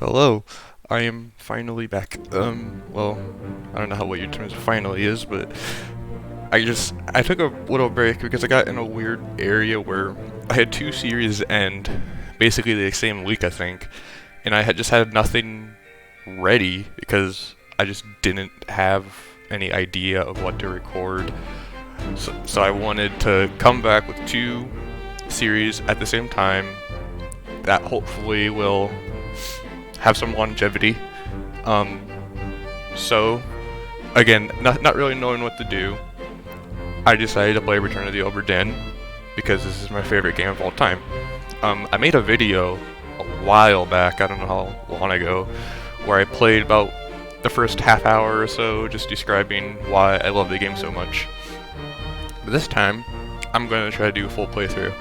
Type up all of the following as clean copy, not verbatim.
Hello, I am finally back. Well, I don't know how what your term finally is, but I took a little break because I got in a weird area where I had two series end basically the same week, I think, and I had just had nothing ready because I just didn't have any idea of what to record. So I wanted to come back with two series at the same time that hopefully will have some longevity. Um, so, again, not really knowing what to do, I decided to play Return of the Obra Dinn because this is my favorite game of all time. I made a video a while back, I don't know how long ago, where I played about the first half hour or so just describing why I love the game so much. But this time, I'm going to try to do a full playthrough.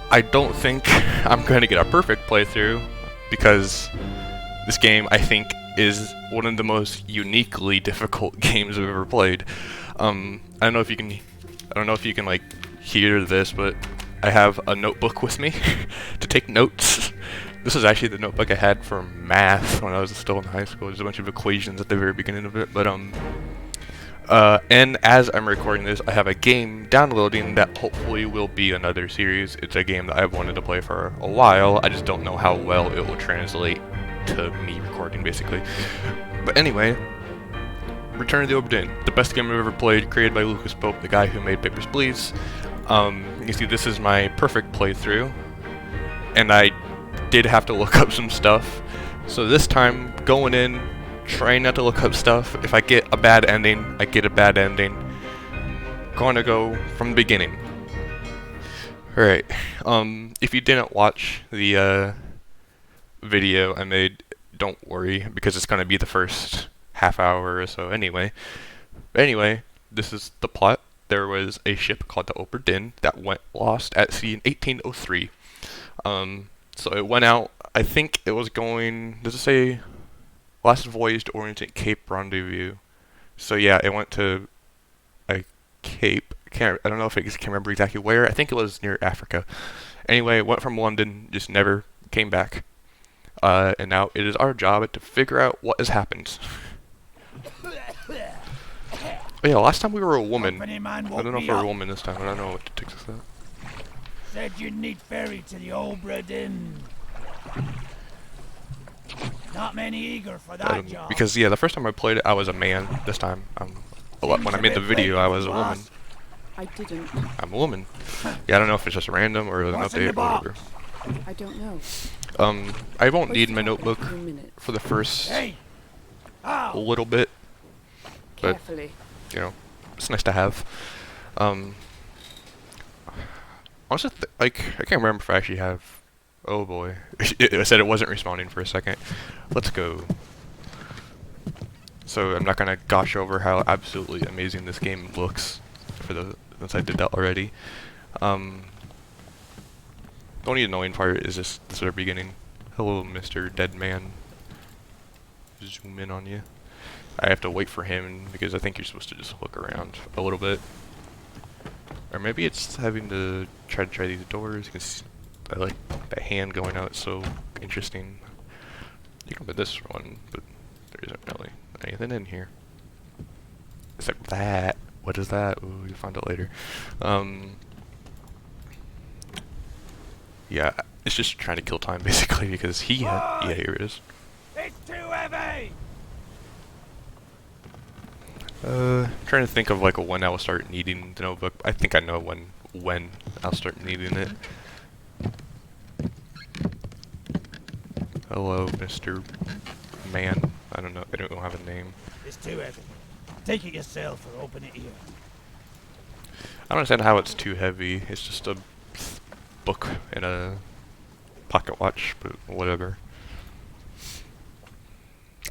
I don't think I'm going to get a perfect playthrough because this game, I think, is one of the most uniquely difficult games I've ever played. I don't know if you can like hear this, but I have a notebook with me to take notes. This is actually the notebook I had for math when I was still in high school. There's a bunch of equations at the very beginning of it, but and as I'm recording this, I have a game downloading that hopefully will be another series. It's a game that I've wanted to play for a while. I just don't know how well it will translate to me recording, basically. But anyway, Return of the Obra Dinn, the best game I've ever played, created by Lucas Pope, the guy who made Papers, Please. You can see this is my perfect playthrough, and I did have to look up some stuff. So this time, going in, trying not to look up stuff. If I get a bad ending, I get a bad ending. Going to go from the beginning. Alright, if you didn't watch the video I made, don't worry, because it's going to be the first half hour or so anyway. Anyway, this is the plot. There was a ship called the Obra Dinn that went lost at sea in 1803. So it went out, I think it was going, does it say last voyage to Orient Cape Rendezvous? So yeah, it went to a cape. I don't know if I can remember exactly where. I think it was near Africa. Anyway, it went from London, just never came back. And now it is our job to figure out what has happened. Oh yeah, last time we were a woman. I don't know if we're a woman this time. I don't know what to take this out. Said you'd need ferry to the Obra Dinn. Not many eager for that job. Because yeah, the first time I played it, I was a man. This time, when I made the video, I was a woman. I didn't. I'm a woman. Yeah, I don't know if it's just random or an update or whatever. I don't know. I won't need my notebook for the first little bit, but Carefully. you know, it's nice to have. Honestly, I can't remember if I actually have. Oh boy, I said it wasn't responding for a second. Let's go. So I'm not gonna gush over how absolutely amazing this game looks, since I did that already. The only annoying part is just the very beginning. Hello, Mr. Dead Man. Zoom in on you. I have to wait for him because I think you're supposed to just look around a little bit. Or maybe it's having to try these doors because I like that hand going out. It's so interesting. You can put this one, but there isn't really anything in here. Except that. What is that? Ooh, you'll find it later. Yeah, it's just trying to kill time basically because yeah, here it is. It's too heavy. Trying to think of like when I will start needing the notebook. I think I know when I'll start needing it. Hello, Mr. Man. I don't know. I don't have a name. It's too heavy. Take it yourself or open it here. I don't understand how it's too heavy. It's just a book and a pocket watch, but whatever.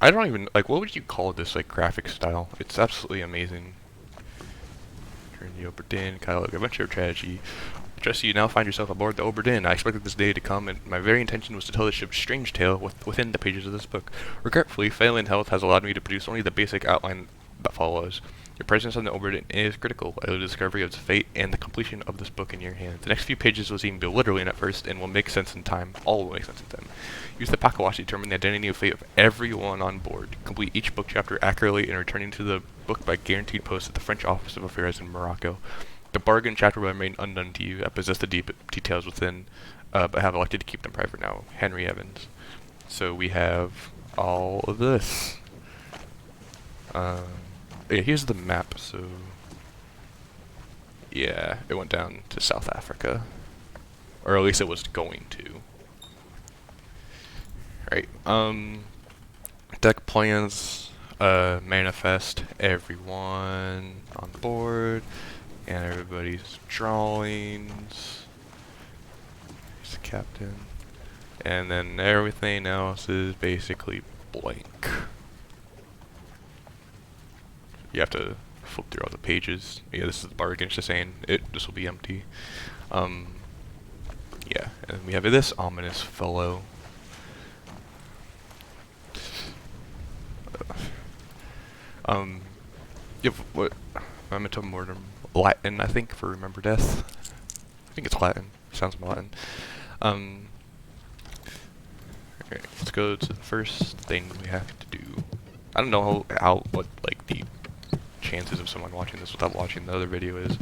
I don't even, like, what would you call this, like, graphic style? It's absolutely amazing. Turn the Obra Dinn, kind of like adventure tragedy. Just so you now find yourself aboard the Obra Dinn. I expected this day to come, and my very intention was to tell the ship's strange tale within the pages of this book. Regretfully, failing health has allowed me to produce only the basic outline that follows. Your presence on the Obra is critical to the discovery of its fate and the completion of this book in your hands. The next few pages will seem bewildering at first and will make sense in time. All will make sense in time. Use the pocket watch to determine the identity and fate of everyone on board. Complete each book chapter accurately and returning to the book by guaranteed post at the French Office of Affairs in Morocco. The bargain chapter will remain unknown to you. I possess the deep details within, but have elected to keep them private now. Henry Evans. So we have all of this. Yeah, here's the map, so yeah, it went down to South Africa. Or at least it was going to. Alright, deck plans, manifest everyone on board, and everybody's drawings. Here's the captain. And then everything else is basically blank. You have to flip through all the pages. Yeah, this is the bargain, it's just saying this will be empty. Yeah, and we have this ominous fellow. Yep, what? Memento Mortem. Latin, I think, for Remember Death. I think it's Latin. Sounds Latin. Okay, let's go to the first thing we have to do. I don't know what like the chances of someone watching this without watching the other video is.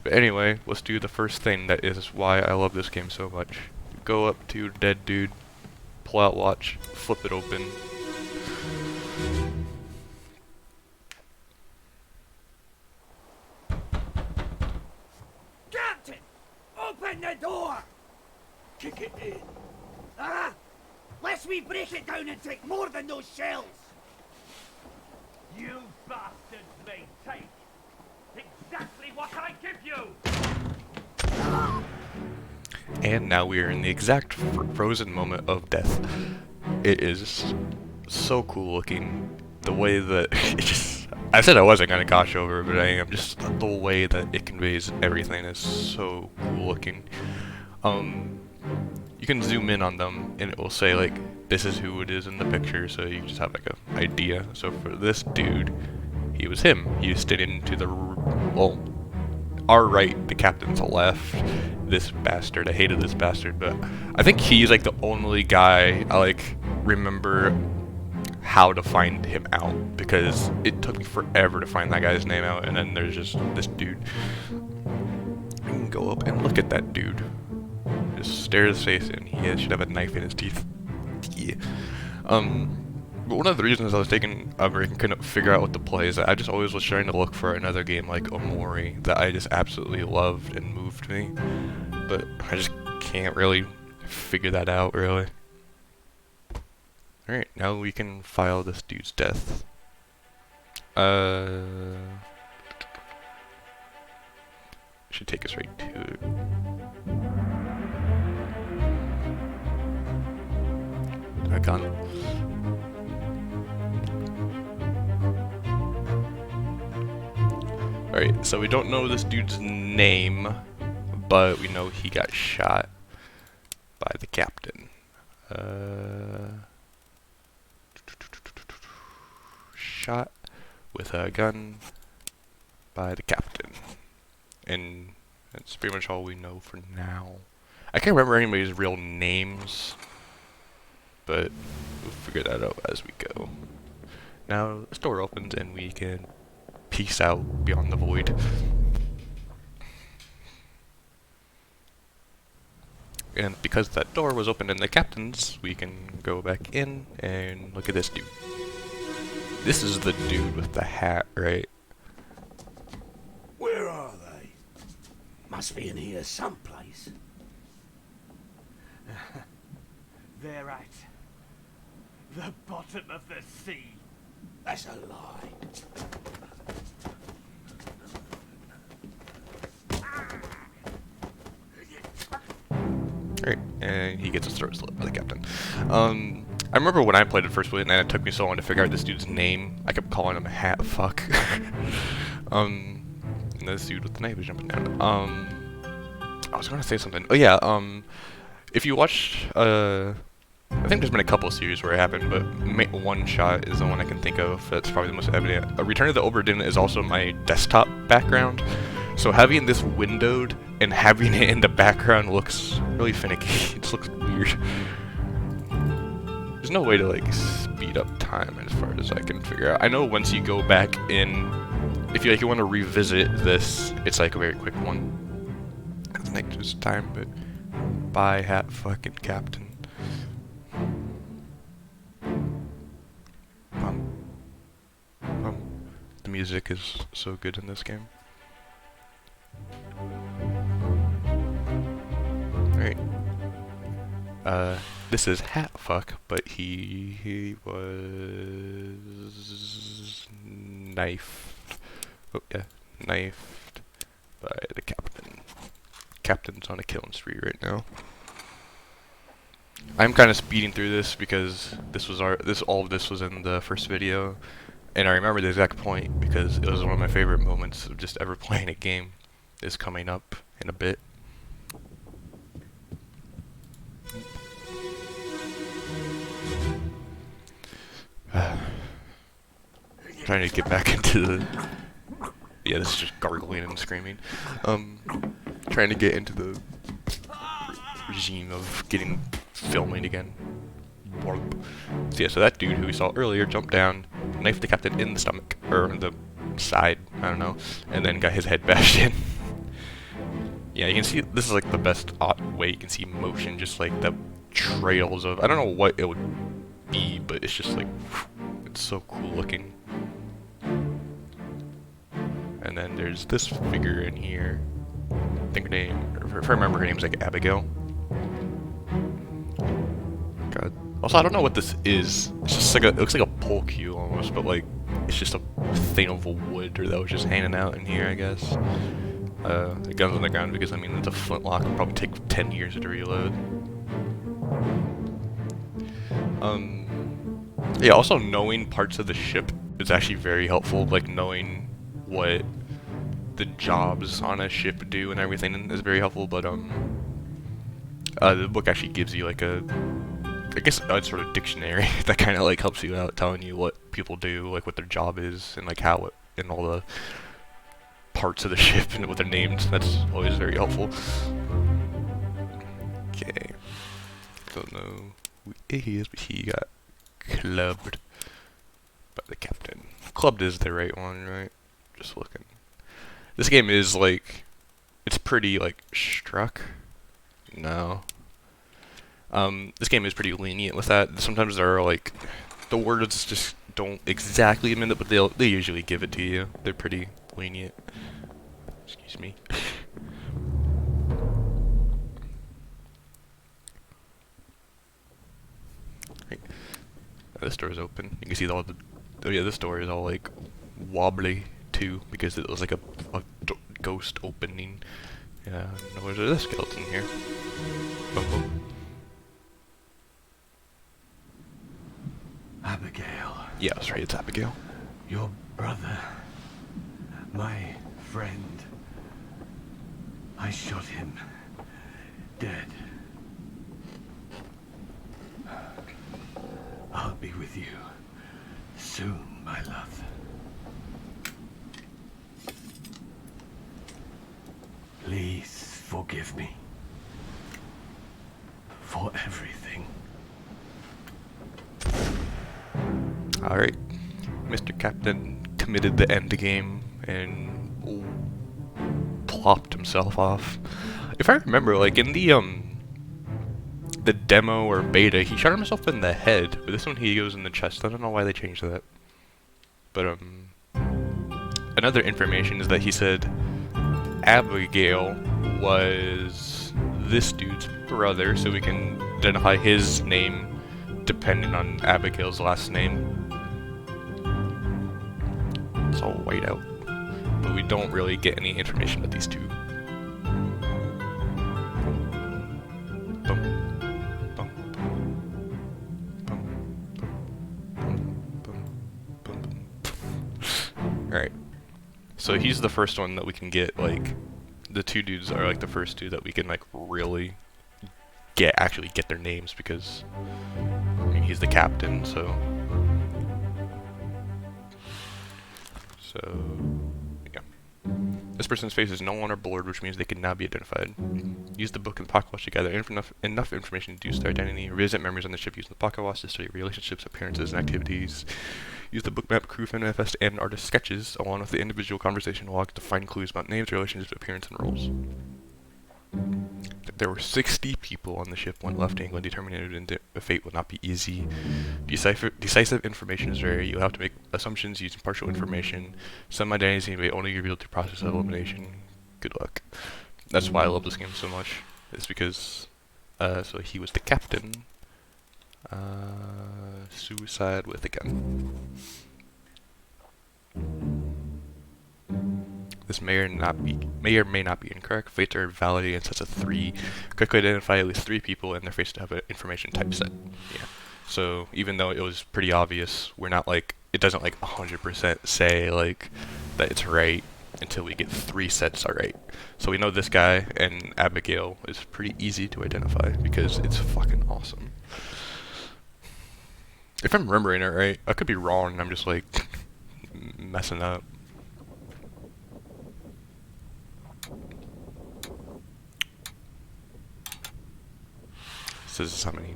But anyway, let's do the first thing that is why I love this game so much. Go up to dead dude, pull out watch, flip it open. Captain! Open the door! Kick it in. Ah! Lest we break it down and take more than those shells! You bastards may take exactly what I give you! And now we are in the exact frozen moment of death. It is so cool looking. The way that it just... I said I wasn't gonna gosh over, but I am. Just the way that it conveys everything is so cool looking. You can zoom in on them and it will say like, this is who it is in the picture, so you just have like a idea. So for this dude, he was him. He was standing to the, well, our right, the captain's left. This bastard, I hated this bastard, but I think he's like the only guy I like remember how to find him out, because it took me forever to find that guy's name out, and then there's just this dude. I can go up and look at that dude. Just stare his face in. He should have a knife in his teeth. Yeah. But one of the reasons I was taking a break and couldn't figure out what to play is that I just always was trying to look for another game like Omori that I just absolutely loved and moved me. But I just can't really figure that out, really. Alright, now we can file this dude's death. Should take us right to it. A gun. Alright, so we don't know this dude's name, but we know he got shot by the captain. Shot with a gun by the captain. And that's pretty much all we know for now. I can't remember anybody's real names, but we'll figure that out as we go. Now, this door opens and we can peace out beyond the void. And because that door was open in the captain's, we can go back in and look at this dude. This is the dude with the hat, right? Where are they? Must be in here someplace. They're at the bottom of the sea. That's a lie. Alright, and he gets his throat slit by the captain. I remember when I played it first, and then it took me so long to figure out this dude's name. I kept calling him Hat Fuck. And this dude with the knife is jumping down. I was gonna say something. Oh yeah, if you watch I think there's been a couple of series where it happened, but one shot is the one I can think of that's probably the most evident. Return of the Obra Dinn is also my desktop background, so having this windowed and having it in the background looks really finicky. It just looks weird. There's no way to like speed up time as far as I can figure out. I know once you go back in, if you want to revisit this, it's like a very quick one. I think there's time, but bye hat fucking captain. The music is so good in this game. Alright. This is Hatfuck, but he was knifed. Oh yeah, knifed by the captain. Captain's on a killing spree right now. I'm kind of speeding through this because all of this was in the first video, and I remember the exact point because it was one of my favorite moments of just ever playing a game. Is coming up in a bit. Trying to get back into the... Yeah, this is just gargling and screaming. Trying to get into the regime of filming again. Warp. So yeah, so that dude who we saw earlier jumped down, knifed the captain in the stomach, or in the side, I don't know, and then got his head bashed in. Yeah, you can see, this is like the best way you can see motion, just like the trails of, I don't know what it would be, but it's just like, it's so cool looking. And then there's this figure in here. I think her name, if I remember, her name's like Abigail. God. Also, I don't know what this is. It's just like it looks like a pole cue almost, but like it's just a thing of wood or that was just hanging out in here, I guess. The gun's on the ground because I mean it's a flintlock. It'll probably take 10 years to reload. Yeah. Also, knowing parts of the ship is actually very helpful. Like knowing what the jobs on a ship do and everything is very helpful. But the book actually gives you like a, I guess, a sort of dictionary that kind of like helps you out, telling you what people do, like what their job is, and like how it, and all the parts of the ship and what they're named. That's always very helpful. Okay. Don't know who it is, but he got clubbed by the captain. Clubbed is the right one, right? Just looking. This game is like, it's pretty like struck. No. This game is pretty lenient with that. Sometimes there are like, the words just don't exactly mean it, but they usually give it to you. They're pretty lenient. Excuse me. Right. This door is open. You can see all the. Oh yeah, this door is all like wobbly too because it was like a ghost opening. Yeah. No, there's a skeleton here. Boom, boom. Abigail. Yeah, that's right. It's Abigail. Your brother. My friend. I shot him. Dead. I'll be with you. Soon, my love. Please forgive me. For everything. Alright. Mr. Captain committed the end game and plopped himself off. If I remember, like in the demo or beta, he shot himself in the head, but this one he goes in the chest. I don't know why they changed that. But another information is that he said Abigail was this dude's brother, so we can identify his name depending on Abigail's last name. It's all white out, but we don't really get any information about these two. Alright, so he's the first one that we can get, like, the two dudes are like the first two that we can like really actually get their names, because he's the captain, so yeah. This person's face is no longer blurred, which means they can now be identified. Use the book and pocket watch to gather enough information to deduce their identity. Revisit memories on the ship using the pocket watch to study relationships, appearances, and activities. Use the book map, crew manifest, and artist sketches, along with the individual conversation log, to find clues about names, relationships, appearance, and roles. There were 60 people on the ship when left to England, determining the fate will not be easy. Decisive information is rare. You'll have to make assumptions using partial information. Some identities may only be revealed through process of elimination. Good luck. That's why I love this game so much. It's because, so he was the captain. Suicide with a gun. This may or may not be incorrect. Fates are validated in sets of 3. Quickly identify at least 3 people and their fates to have an information type set. Yeah. So even though it was pretty obvious, we're not like, it doesn't like 100% say like that it's right until we get 3 sets are right. So we know this guy and Abigail is pretty easy to identify because it's fucking awesome. If I'm remembering it right, I could be wrong and I'm just like messing up. This is how many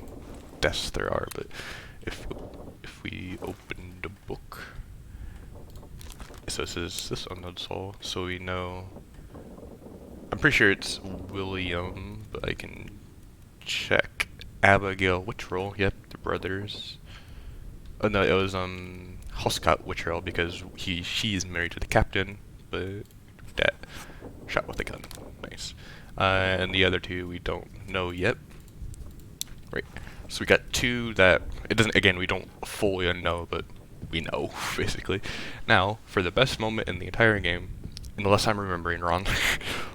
deaths there are, but if we open the book, so this is this unknown soul, so we know. I'm pretty sure it's William, but I can check. Abigail Witcherell, yep, the brothers. Oh no, it was Huscott Witcherell because she is married to the captain, but that shot with a gun. Nice. And the other 2 we don't know yet. Right. So we got 2 that it doesn't. Again, we don't fully know, but we know basically. Now, for the best moment in the entire game, unless I'm remembering wrong,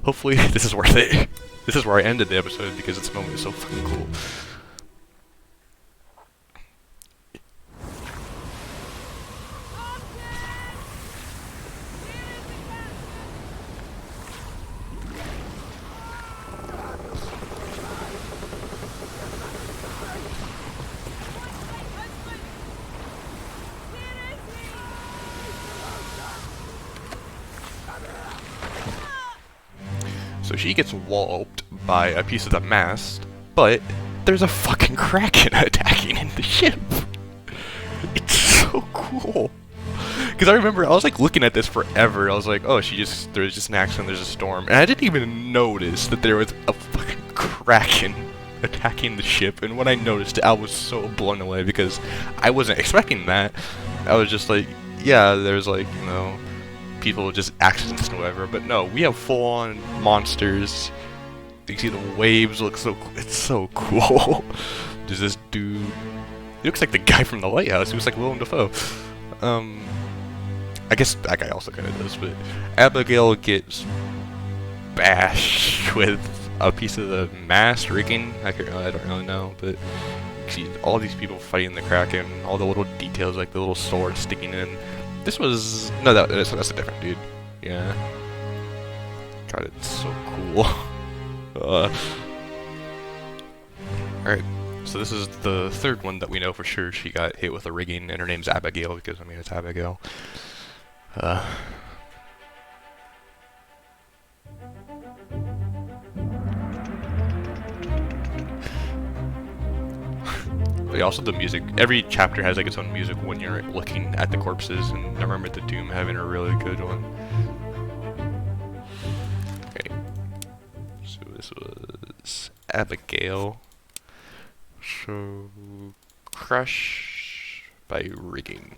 hopefully this is worth it. This is where I ended the episode because this moment is so fucking cool. So she gets walloped by a piece of the mast, but there's a fucking kraken attacking in the ship. It's so cool. Because I remember I was like looking at this forever. I was like, oh, there's just an accident, there's a storm, and I didn't even notice that there was a fucking kraken attacking the ship. And when I noticed it, I was so blown away because I wasn't expecting that. I was just like, yeah, there's like, you know, people just accidents and whatever, but no, we have full-on monsters. You see the waves look so cool. It's so cool. There's this dude. He looks like the guy from the lighthouse. He looks like Willem Dafoe. I guess that guy also kind of does, but Abigail gets bashed with a piece of the mast rigging. I don't really know, but you see all these people fighting the kraken, all the little details like the little sword sticking in. This was no, that's a different dude. Yeah. God, it's so cool. Alright, so this is the 3rd one that we know for sure she got hit with a rigging, and her name's Abigail because I mean it's Abigail. But also the music. Every chapter has like its own music when you're looking at the corpses, and I remember the Doom having a really good one. Okay, so this was Abigail. So crush by rigging.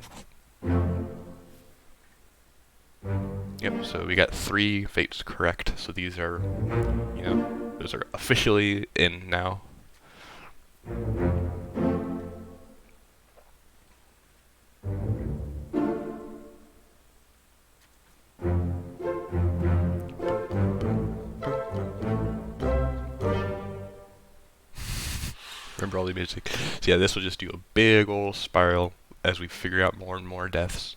Yep. So we got 3 fates correct. So these are, you know, those are officially in now. Remember all the music. So yeah, this will just do a big old spiral as we figure out more and more deaths.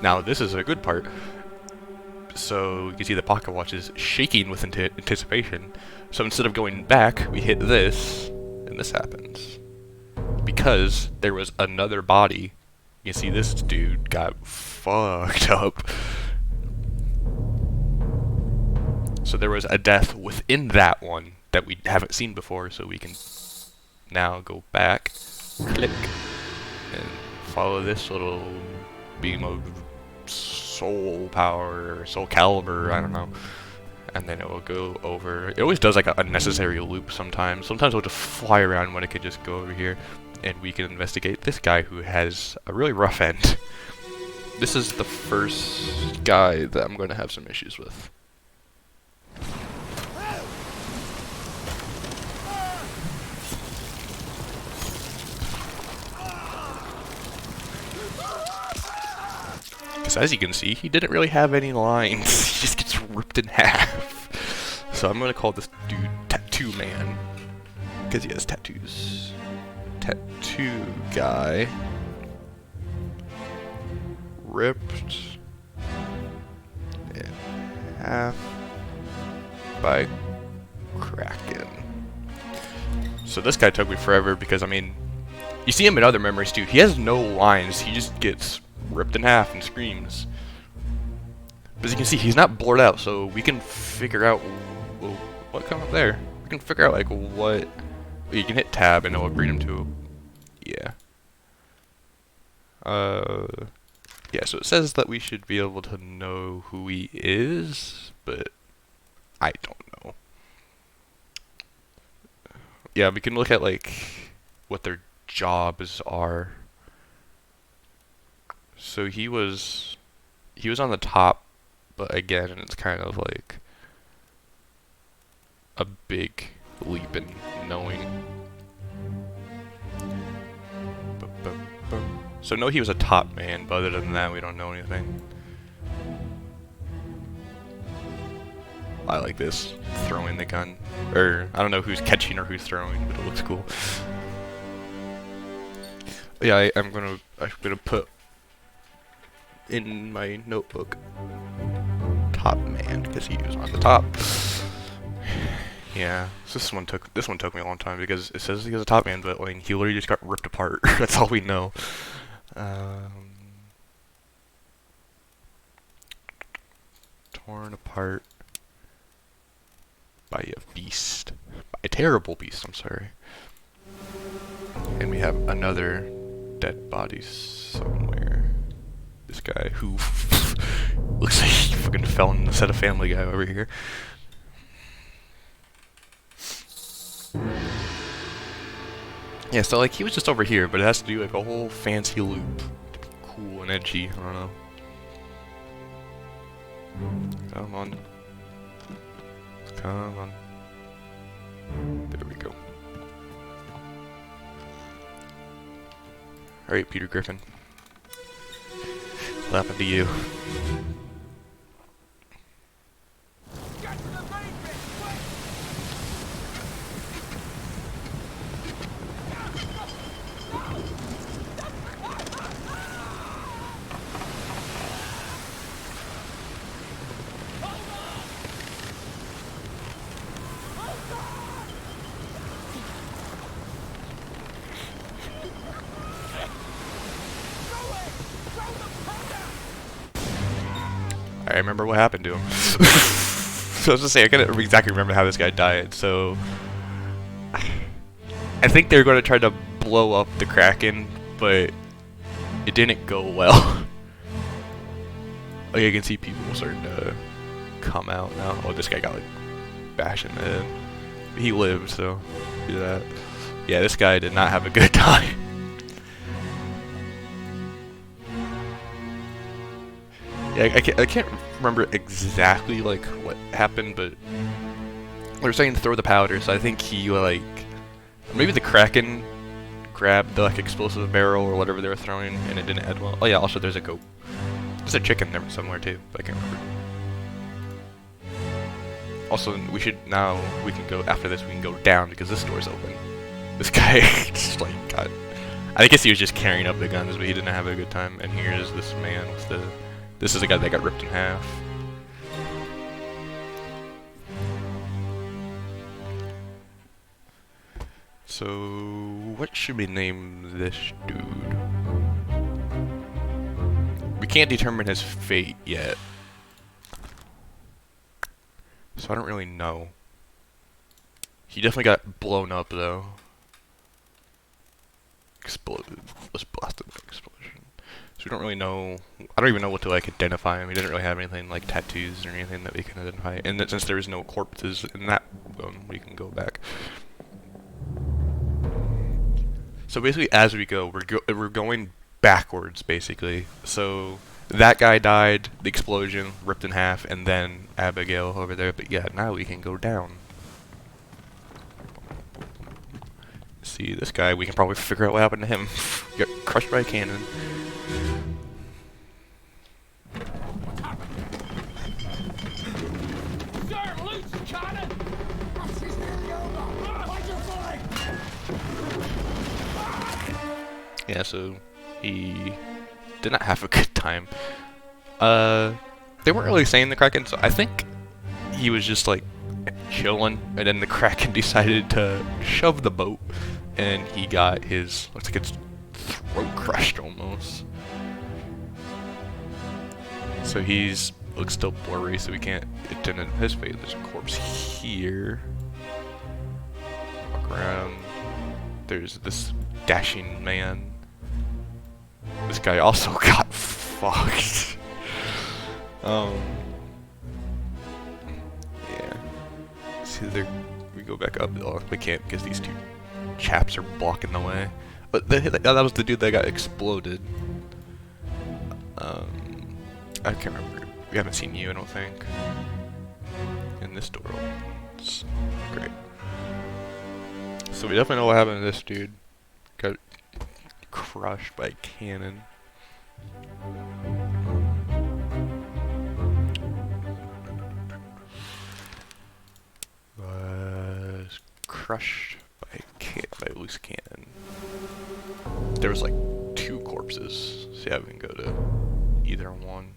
Now this is a good part. So you can see the pocket watch is shaking with anticipation. So instead of going back, we hit this, and this happens. because there was another body. You see, this dude got fucked up. So there was a death within that one that we haven't seen before, so we can now go back, click, and follow this little beam of soul power, or soul caliber, I don't know. And then it will go over. It always does like a unnecessary loop sometimes. Sometimes it'll just fly around when it could just go over here. And we can investigate this guy who has a really rough end. This is the first guy that I'm going to have some issues with. Because as you can see, he didn't really have any lines. He just gets ripped in half. So I'm going to call this dude Tattoo Man. Because he has tattoos. Tattoo guy. Ripped in half by Kraken. So this guy took me forever because, I mean, you see him in other memories too. He has no lines. He just gets ripped in half and screams. But as you can see, he's not blurred out, so we can figure out what come up there. We can figure out like what. You can hit tab and it will bring him to. Yeah. Yeah. So it says that we should be able to know who he is, but I don't know. Yeah, we can look at like what their jobs are. So he was on the top, but again, it's kind of like a big leap in knowing. So no, he was a top man, but other than that, we don't know anything. I like this, throwing the gun. Or, I don't know who's catching or who's throwing, but it looks cool. Yeah, I'm gonna put in my notebook top man, because he was on the top. Yeah, so this one took me a long time because it says he was a top man, but like he literally just got ripped apart. That's all we know. Torn apart by a beast, by a terrible beast. I'm sorry. And we have another dead body somewhere. This guy who looks like he fucking fell in the set of Family Guy over here. Yeah, so like he was just over here, but it has to do like a whole fancy loop to be cool and edgy. I don't know. Come on. Come on. There we go. Alright, Peter Griffin. What happened to you? I remember what happened to him. So I was just saying, I couldn't exactly remember how this guy died, so I think they were going to try to blow up the Kraken, but it didn't go well. Like, you can see people starting to come out now. Oh, this guy got like bashed in the head. He lived, so do that. Yeah, this guy did not have a good time. Yeah, I can't remember exactly like what happened, but they were saying to throw the powder, so I think he like maybe the Kraken grabbed the like explosive barrel or whatever they were throwing, and it didn't end well. Oh yeah, also there's a goat. There's a chicken there somewhere too, but I can't remember. Also, we can go after this. We can go down because this door's open. This guy just like got. I guess he was just carrying up the guns, but he didn't have a good time. And here's this man with the. This is the guy that got ripped in half. So What should we name this dude? We can't determine his fate yet. So I don't really know. He definitely got blown up though. Exploded. Was blasted by explosion. So we don't really know. I don't even know what to like identify him. He didn't really have anything like tattoos or anything that we can identify. And that since there is no corpses in that one, we can go back. So basically, as we go, we're going backwards basically. So that guy died, the explosion ripped in half, and then Abigail over there. But yeah, now we can go down. See this guy, we can probably figure out what happened to him. Got crushed by a cannon. Sir, loose cannon! Yeah, so he did not have a good time. They weren't really saying the Kraken, so I think he was just like chilling, and then the Kraken decided to shove the boat, and he got his, looks like it's throat crushed almost. So looks still blurry, so we can't identify his face. There's a corpse here. Walk around. There's this dashing man. This guy also got fucked. Yeah. See, we go back up. Oh, we can't because these two chaps are blocking the way. But that was the dude that got exploded. I can't remember. We haven't seen you, I don't think. In this door. It's great. So we definitely know what happened to this dude. Got crushed by a cannon. Was crushed by a loose cannon. There was like 2 corpses. So yeah, we can go to either one.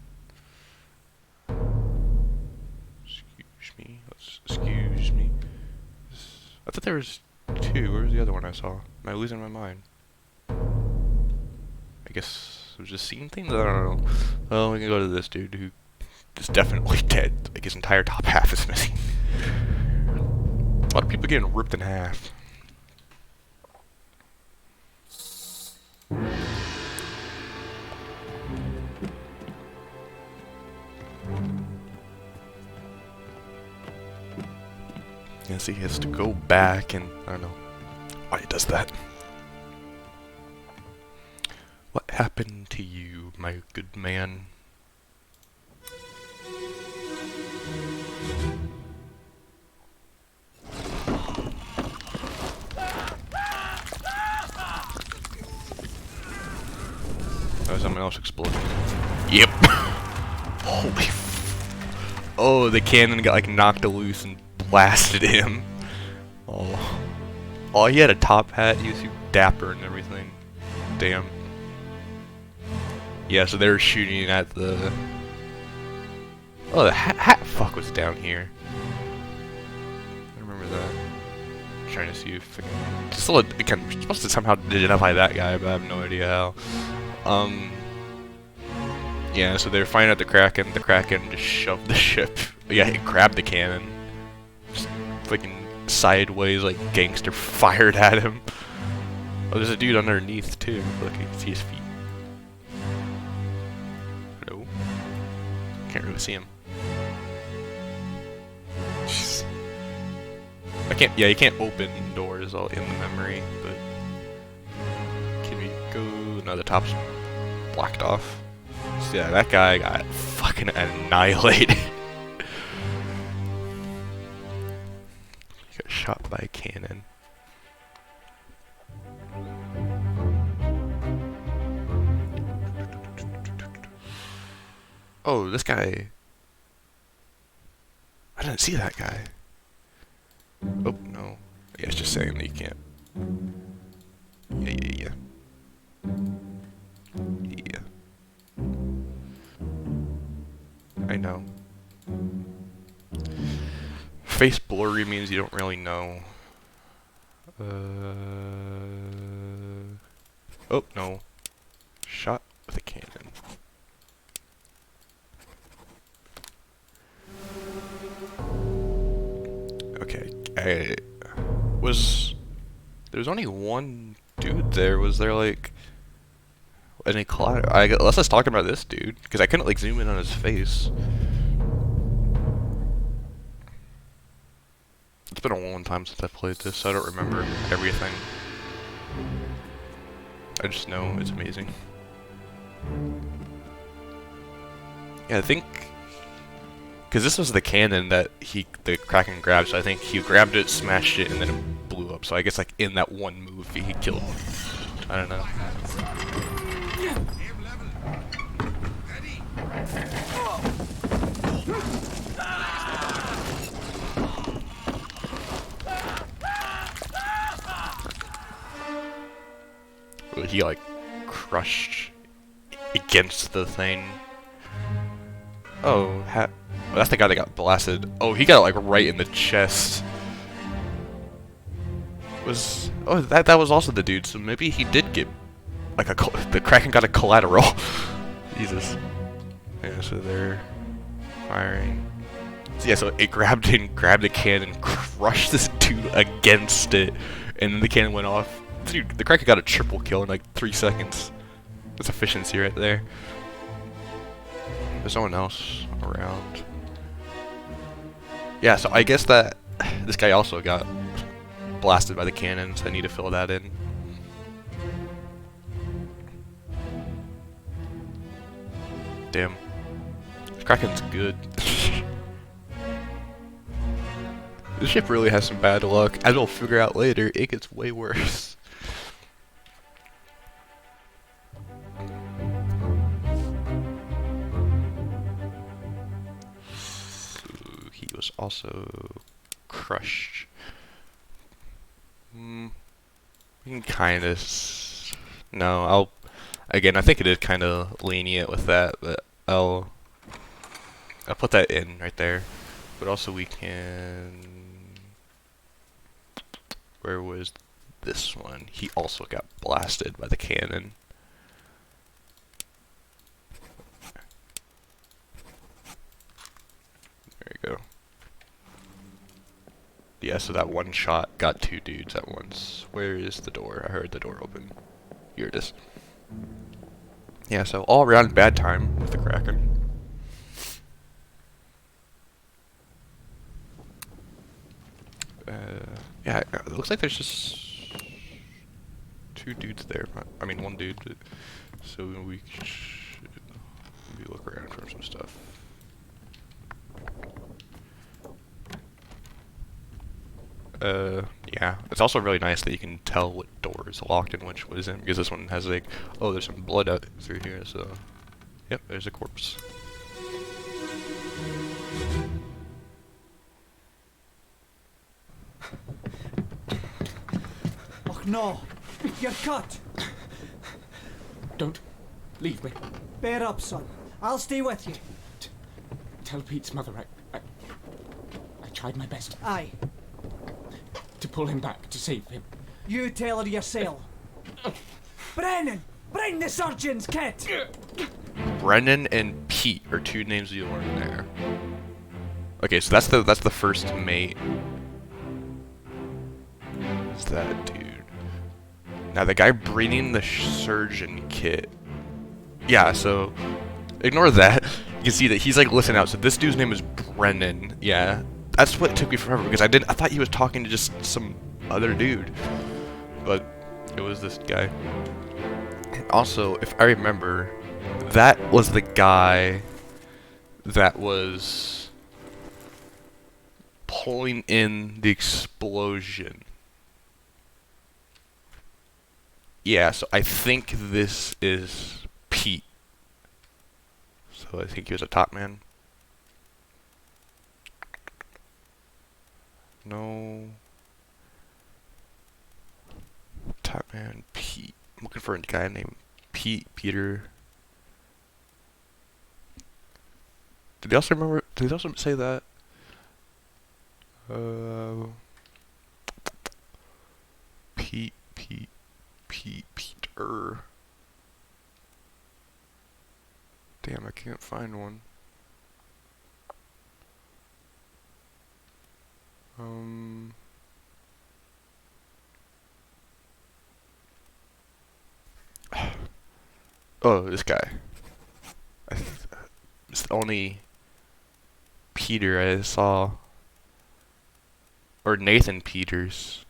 Excuse me. I thought there was 2. Where was the other one I saw? Am I losing my mind? I guess it was just seeing things? I don't know. Well, we can go to this dude who is definitely dead. Like his entire top half is missing. A lot of people getting ripped in half. Yeah, so he has to go back and I don't know why he does that. What happened to you, my good man? Oh, someone else exploded. Yep. Holy f— oh, the cannon got like knocked loose and blasted him. Oh. Oh, he had a top hat. He was super dapper and everything. Damn. Yeah, so they were shooting at the— oh, the hat fuck was down here. I remember that. I'm trying to see if I can— still, I'm supposed to somehow identify that guy, but I have no idea how. Yeah, so they were fighting at the Kraken. The Kraken just shoved the ship. Yeah, he grabbed the cannon. Just fucking sideways, like gangster fired at him. Oh, there's a dude underneath too. Look, you can see his feet. Hello? Can't really see him. Jeez. I can't— yeah, you can't open doors all in the memory, but can we go— no, the top's blocked off. So yeah, that guy got fucking annihilated. He got shot by a cannon. Oh, this guy— I didn't see that guy. Oh, no. Yeah, it's just saying that you can't. Yeah. I know. Face blurry means you don't really know. Oh, no. Shot with a cannon. Okay, there's only one dude there. Was there like any collateral? Unless I was talking about this dude, because I couldn't like zoom in on his face. It's been a long time since I played this, so I don't remember everything. I just know it's amazing. Yeah, I think because this was the cannon that the Kraken grabbed, so I think he grabbed it, smashed it, and then it blew up. So I guess like in that one move he killed. I don't know. Well, he like crushed against the thing. Oh, well, that's the guy that got blasted. Oh, he got it like right in the chest. That was also the dude. So maybe he did get like the Kraken got a collateral. Jesus. Yeah, so they're firing. So yeah, so it grabbed the cannon, crushed this dude against it, and then the cannon went off. Dude, the Kraken got a triple kill in like 3 seconds. That's efficiency right there. There's someone else around. Yeah, so I guess that this guy also got blasted by the cannon, so I need to fill that in. Damn. Kraken's good. This ship really has some bad luck. As we'll figure out later, it gets way worse. So he was also crushed. We can kind of... No, Again, I think it is kind of lenient with that, but I'll put that in right there. But also we can... Where was this one? He also got blasted by the cannon. There you go. Yeah, so that one shot got 2 dudes at once. Where is the door? I heard the door open. Here it is. Yeah, so all around bad time with the Kraken. Yeah, it looks like there's just 2 dudes there. I mean, 1 dude. So we should maybe look around for some stuff. Yeah. It's also really nice that you can tell what door is locked and which isn't, because this one has like, oh, there's some blood out through here, so... Yep, there's a corpse. Oh no! You're cut! Don't leave me. Bear up, son. I'll stay with you. Tell Pete's mother I tried my best Aye. to pull him back, to save him. You tell her yourself. Brennan! Bring the surgeon's kit! Brennan and Pete are 2 names you learn there. Okay, so that's the first mate. It's that dude. Now the guy bringing the surgeon kit. Yeah, so ignore that. You can see that he's like listening out. So this dude's name is Brennan. Yeah, that's what took me forever because I thought he was talking to just some other dude, but it was this guy. And also, if I remember, that was the guy that was pulling in the explosion. Yeah, so I think this is Pete. So I think he was a top man. No. Top man, Pete. I'm looking for a guy named Peter. Did they also say that? Pete. Damn, I can't find one. Oh, this guy. It's the only Peter I saw. Or Nathan Peters.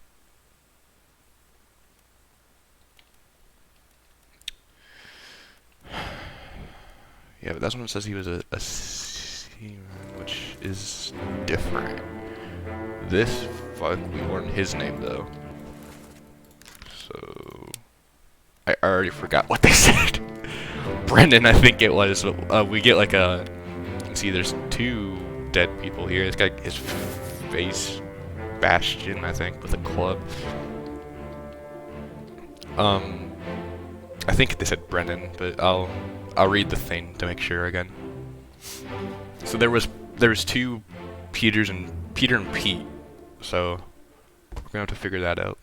Yeah, but that one says he was a seaman, which is different. This fuck, we learned his name though. So I already forgot what they said. Brendan, I think it was. We get like a. See, there's two dead people here. This guy, his face, Bastion, I think, with a club. I think they said Brendan, but I'll read the thing to make sure again. So there was two Peters and Peter and Pete. So we're gonna have to figure that out.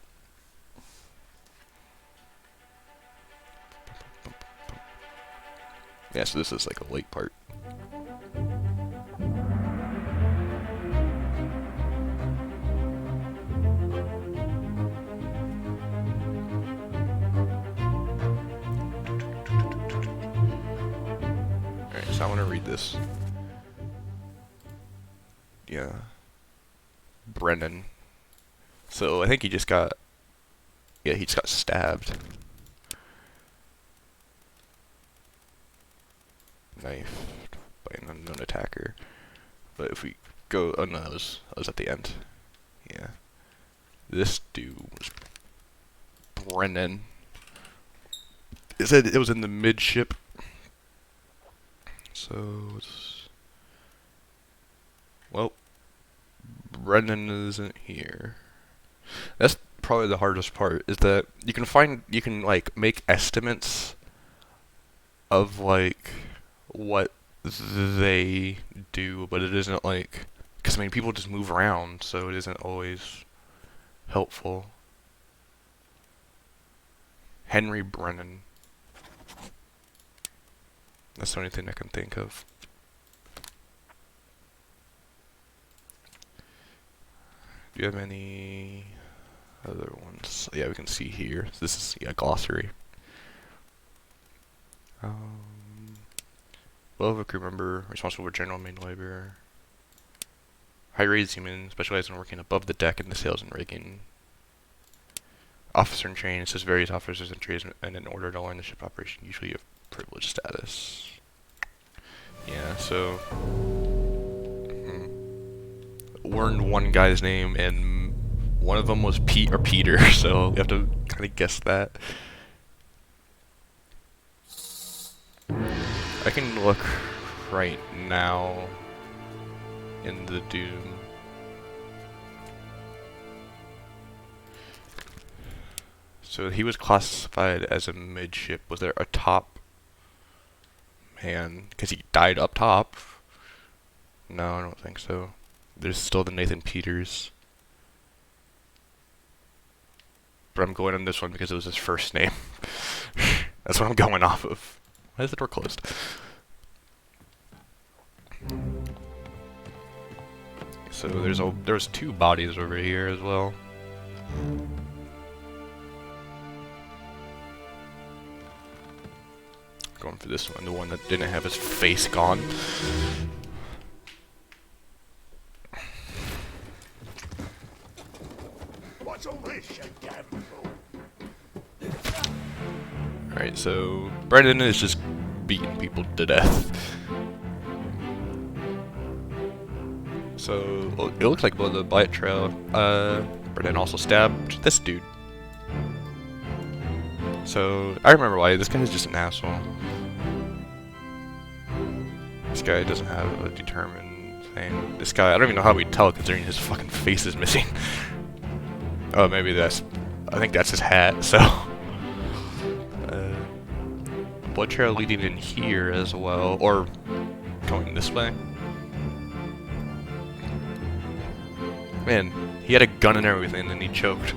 Yeah, so this is like a late part. Alright, so I want to read this. Yeah. Brennan. So I think he just got... Yeah, he just got stabbed. Knifed by an unknown attacker. But if we go... Oh no, that was at the end. Yeah. This dude was Brennan. It said it was in the midship. So it's... Well, Brennan isn't here. That's probably the hardest part, is that you can like make estimates of like what they do, but it isn't like, because I mean people just move around, so it isn't always helpful. Henry Brennan. That's the only thing I can think of. Do you have any other ones? Yeah, we can see here. This is, yeah, glossary. Well, of a crew member responsible for general main labor. High-rated seaman specialized in working above the deck in the sails and rigging. Officer in training assists various officers and trades and in order to learn the ship operation, usually of privileged status. Yeah, so learned one guy's name, and one of them was Pete or Peter, so we have to kind of guess that. I can look right now in the Doom. So he was classified as a midship. Was there a top man? Because he died up top. No, I don't think so. There's still the Nathan Peters. But I'm going on this one because it was his first name. That's what I'm going off of. Why is the door closed? So there's two bodies over here as well. Going for this one, the one that didn't have his face gone. What's all this, you damn fool? Alright, so Brendan is just beating people to death. So it looks like below the blight trail, Brendan also stabbed this dude. So I remember why. This guy is just an asshole. This guy doesn't have a determined thing. This guy, I don't even know how we tell considering his fucking face is missing. Oh, maybe that's... I think that's his hat, so... blood trail leading in here as well, or going this way. Man, he had a gun and everything, and he choked.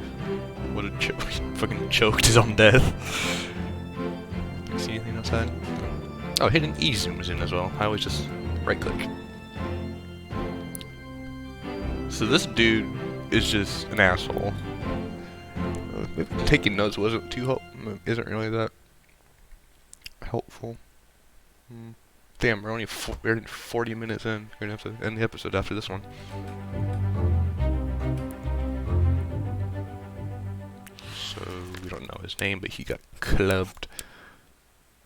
What a he fucking choked his own death. anything outside. Oh, hidden e-zoom was in as well. I always just right click. So this dude is just an asshole. Maybe taking notes wasn't too isn't really that helpful. Damn, we're only 40 minutes in. We're gonna have to end the episode after this one. So we don't know his name, but he got clubbed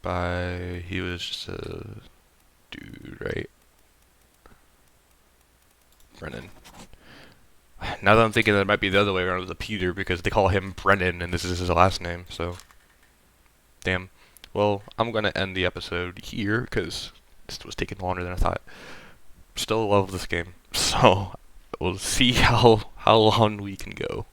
by, he was just a dude, right? Brennan. Now that I'm thinking that it might be the other way around, it was a Peter, because they call him Brennan and this is his last name, so damn. Well, I'm gonna end the episode here because this was taking longer than I thought. Still love this game, so we'll see how long we can go.